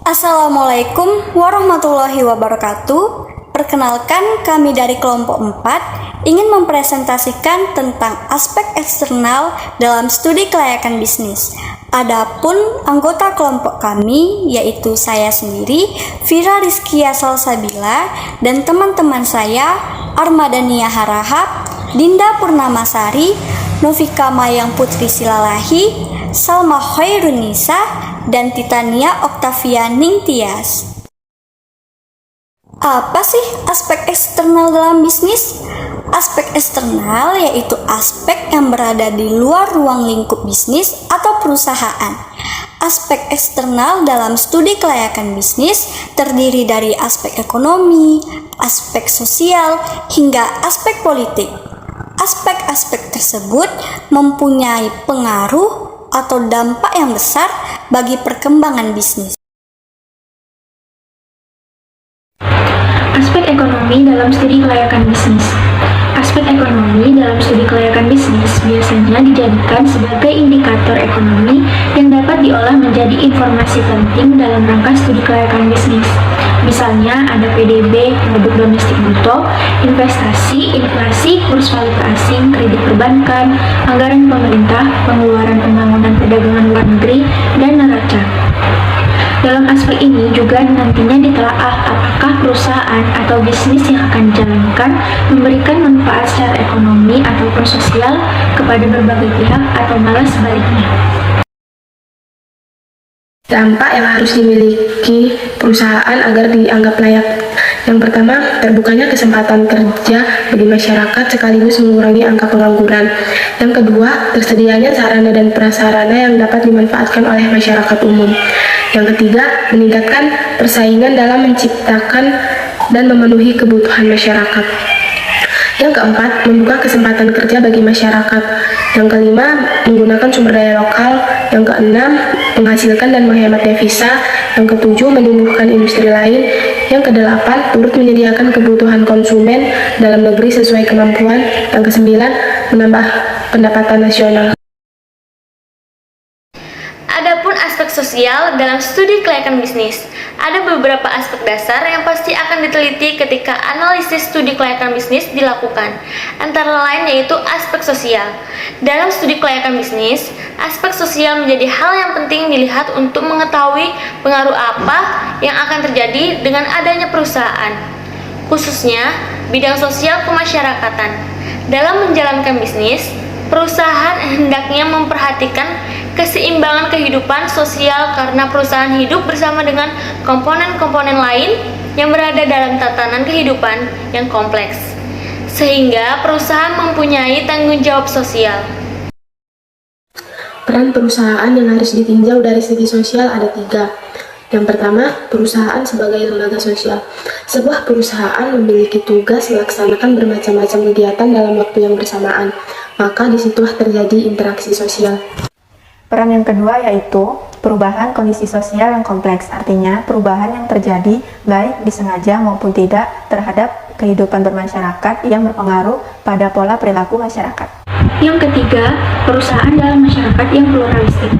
Assalamualaikum warahmatullahi wabarakatuh. Perkenalkan, kami dari kelompok 4 ingin mempresentasikan tentang aspek eksternal dalam studi kelayakan bisnis. Adapun anggota kelompok kami, yaitu saya sendiri, Vira Rizkia Salsabila, dan teman-teman saya, Armadania Harahap, Dinda Purnamasari, Novika Mayang Putri Silalahi, Salma Khairunisa, dan Titania Oktavia Ningtyas. Apa sih aspek eksternal dalam bisnis? Aspek eksternal yaitu aspek yang berada di luar ruang lingkup bisnis atau perusahaan. Aspek eksternal dalam studi kelayakan bisnis terdiri dari aspek ekonomi, aspek sosial, hingga aspek politik. Aspek-aspek tersebut mempunyai pengaruh atau dampak yang besar bagi perkembangan bisnis. Aspek ekonomi dalam studi kelayakan bisnis. Aspek ekonomi dalam studi kelayakan bisnis biasanya dijadikan sebagai indikator ekonomi yang dapat diolah menjadi informasi penting dalam rangka studi kelayakan bisnis. Misalnya ada PDB, produk domestik bruto, investasi, inflasi, kurs valuta asing, kredit perbankan, anggaran pemerintah, pengeluaran pembangunan perdagangan luar negeri, dan neraca. Dalam aspek ini juga nantinya ditelaah apakah perusahaan atau bisnis yang akan dijalankan memberikan manfaat secara ekonomi ataupun sosial kepada berbagai pihak atau malah sebaliknya. Dampak yang harus dimiliki perusahaan agar dianggap layak. Yang pertama, terbukanya kesempatan kerja bagi masyarakat sekaligus mengurangi angka pengangguran. Yang kedua, tersedianya sarana dan prasarana yang dapat dimanfaatkan oleh masyarakat umum. Yang ketiga, meningkatkan persaingan dalam menciptakan dan memenuhi kebutuhan masyarakat. Yang keempat, membuka kesempatan kerja bagi masyarakat. Yang kelima, menggunakan sumber daya lokal. Yang keenam, menghasilkan dan menghemat devisa. Yang ketujuh, menumbuhkan industri lain. Yang kedelapan, turut menyediakan kebutuhan konsumen dalam negeri sesuai kemampuan. Yang kesembilan, menambah pendapatan nasional. Adapun aspek sosial dalam studi kelayakan bisnis, ada beberapa aspek dasar yang pasti akan diteliti ketika analisis studi kelayakan bisnis dilakukan. Antara lain yaitu aspek sosial. Dalam studi kelayakan bisnis, aspek sosial menjadi hal yang penting dilihat untuk mengetahui pengaruh apa yang akan terjadi dengan adanya perusahaan, khususnya bidang sosial kemasyarakatan. Dalam menjalankan bisnis, perusahaan hendaknya memperhatikan keseimbangan kehidupan sosial karena perusahaan hidup bersama dengan komponen-komponen lain yang berada dalam tatanan kehidupan yang kompleks, sehingga perusahaan mempunyai tanggung jawab sosial. Peran perusahaan yang harus ditinjau dari segi sosial ada 3. Yang pertama, perusahaan sebagai lembaga sosial. Sebuah perusahaan memiliki tugas melaksanakan bermacam-macam kegiatan dalam waktu yang bersamaan, maka disitulah terjadi interaksi sosial. Peran yang kedua yaitu perubahan kondisi sosial yang kompleks, artinya perubahan yang terjadi baik disengaja maupun tidak terhadap kehidupan bermasyarakat yang berpengaruh pada pola perilaku masyarakat. Yang ketiga, perusahaan dalam masyarakat yang pluralistik.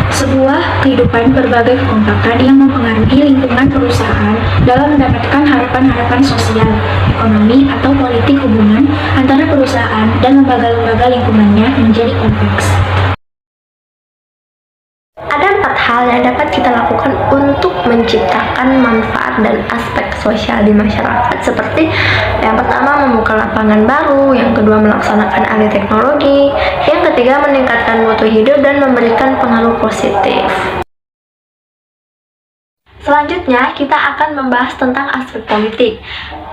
Sebuah kehidupan berbagai kekompakan yang mempengaruhi lingkungan perusahaan dalam mendapatkan harapan-harapan sosial, ekonomi, atau politik hubungan antara perusahaan dan lembaga-lembaga lingkungannya menjadi kompleks. Ada 4 hal yang dapat kita lakukan untuk menciptakan manfaat dan aspek sosial di masyarakat, seperti yang pertama membuka lapangan baru, yang kedua melaksanakan alih teknologi, yang ketiga meningkatkan mutu hidup dan memberikan pengaruh positif. Selanjutnya, kita akan membahas tentang aspek politik.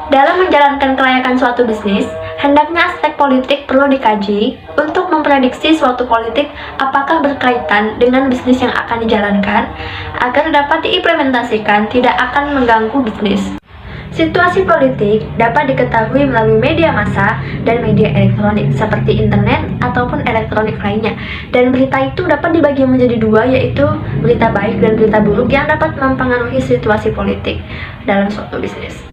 Dalam menjalankan kelayakan suatu bisnis, hendaknya aspek politik perlu dikaji untuk memprediksi suatu politik apakah berkaitan dengan bisnis yang akan dijalankan agar dapat diimplementasikan tidak akan mengganggu bisnis. Situasi politik dapat diketahui melalui media massa dan media elektronik seperti internet ataupun elektronik lainnya. Dan berita itu dapat dibagi menjadi 2, yaitu berita baik dan berita buruk yang dapat mempengaruhi situasi politik dalam suatu bisnis.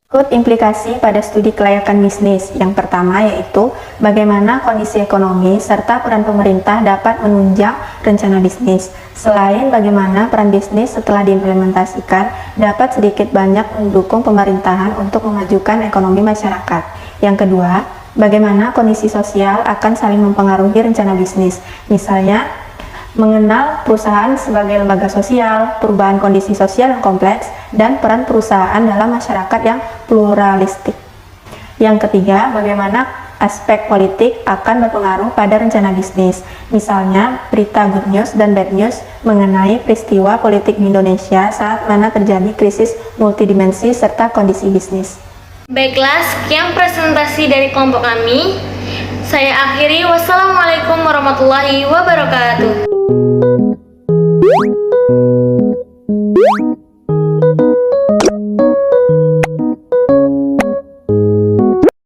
Berikut implikasi pada studi kelayakan bisnis. Yang pertama yaitu bagaimana kondisi ekonomi serta peran pemerintah dapat menunjang rencana bisnis. Selain bagaimana peran bisnis setelah diimplementasikan dapat sedikit banyak mendukung pemerintahan untuk memajukan ekonomi masyarakat. Yang kedua, bagaimana kondisi sosial akan saling mempengaruhi rencana bisnis. Misalnya, mengenal perusahaan sebagai lembaga sosial, perubahan kondisi sosial yang kompleks, dan peran perusahaan dalam masyarakat yang pluralistik. Yang ketiga, bagaimana aspek politik akan berpengaruh pada rencana bisnis. Misalnya, berita good news dan bad news mengenai peristiwa politik di Indonesia saat mana terjadi krisis multidimensi serta kondisi bisnis. Baiklah, sekian presentasi dari kelompok kami. Saya akhiri, wassalamualaikum warahmatullahi wabarakatuh.